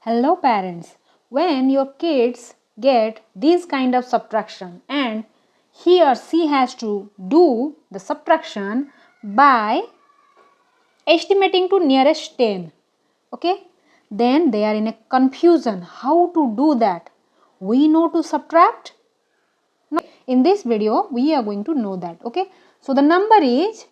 Hello parents, when your kids get this kind of subtraction and he or she has to do the subtraction by estimating to nearest 10, okay, then they are in a confusion how to do that. We know to subtract? No. In this video we are going to know that, okay. So the number is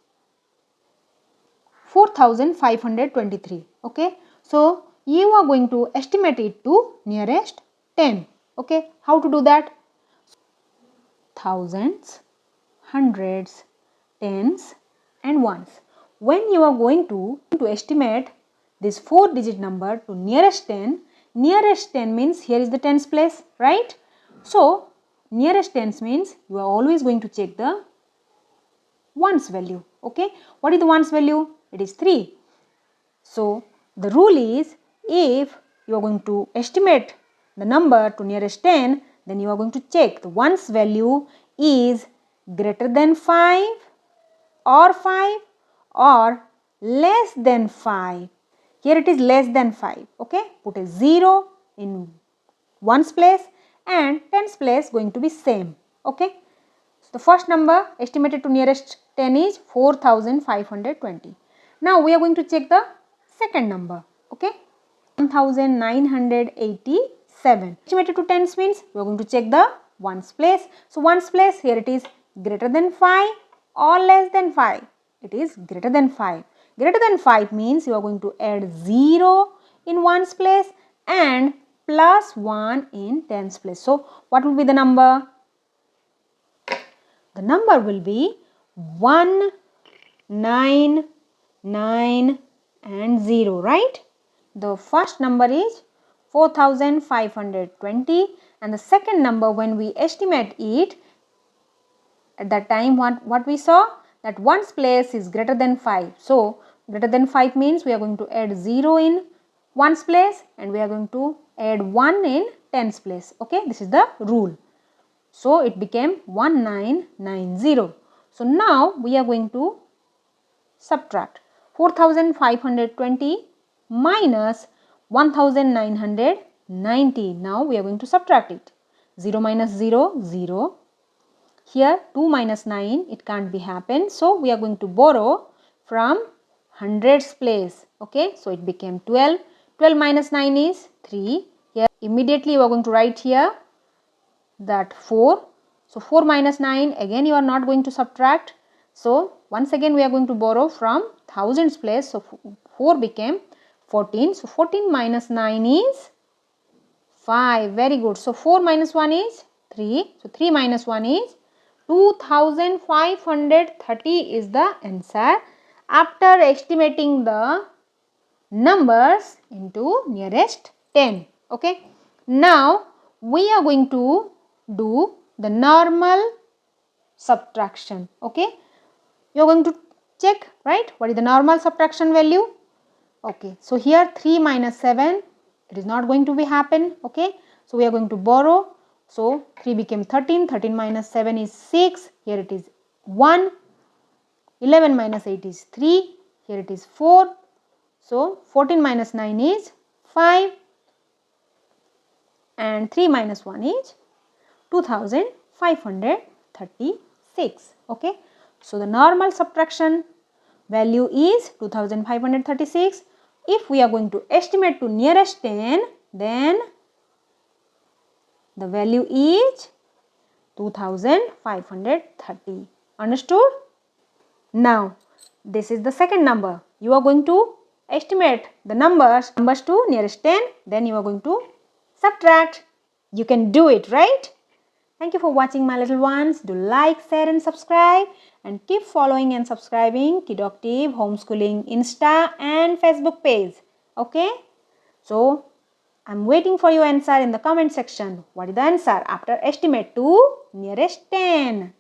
4523, okay. So you are going to estimate it to nearest 10, okay. How to do that? Thousands, hundreds, tens and ones. When you are going to estimate this 4-digit number to nearest 10 means here is the tens place, right? So nearest tens means you are always going to check the ones value, okay. What is the ones value? It is 3. So the rule is, if you are going to estimate the number to nearest 10, then you are going to check the ones value is greater than 5 or less than 5. Here it is less than 5, okay. Put a 0 in ones place and tens place going to be same, okay. So the first number estimated to nearest 10 is 4520. Now we are going to check the second number, okay. 1987. Estimated to tens means we are going to check the ones place. So ones place, here it is greater than 5 or less than 5. It is greater than 5. Greater than 5 means you are going to add 0 in ones place and plus 1 in tens place. So what will be the number? The number will be 1, 9, 9 and 0, right? The first number is 4520 and the second number, when we estimate it, at that time what we saw, that ones place is greater than 5. So greater than 5 means we are going to add 0 in ones place and we are going to add 1 in tens place, okay. This is the rule. So it became 1990. So now we are going to subtract 4520 minus 1990. Now we are going to subtract it. 0 minus 0, 0. Here 2 minus 9, it can't be happen. So we are going to borrow from hundreds place. Okay, so it became 12. 12 minus 9 is 3. Here immediately we are going to write here that 4. So 4 minus 9, again you are not going to subtract. So once again we are going to borrow from thousands place. So 4 became 14. So 14 minus 9 is 5. Very good. So 4 minus 1 is 3. So 3 minus 1 is 2530 is the answer after estimating the numbers into nearest 10. Okay. Now we are going to do the normal subtraction, okay. You are going to check, right, what is the normal subtraction value, okay. So here 3 minus 7, it is not going to be happen, okay. So we are going to borrow. So 3 became 13, 13 minus 7 is 6, here it is 1, 11 minus 8 is 3, here it is 4. So 14 minus 9 is 5 and 3 minus 1 is 2536, okay. So the normal subtraction value is 2536. If we are going to estimate to nearest 10, then the value is 2530. Understood? Now this is the second number. You are going to estimate the numbers to nearest 10, then you are going to subtract. You can do it, right? Thank you for watching, my little ones. Do like, share and subscribe and keep following and subscribing Kidoctive Homeschooling Insta and Facebook page. Okay? So, I'm waiting for your answer in the comment section. What is the answer after estimate to nearest 10?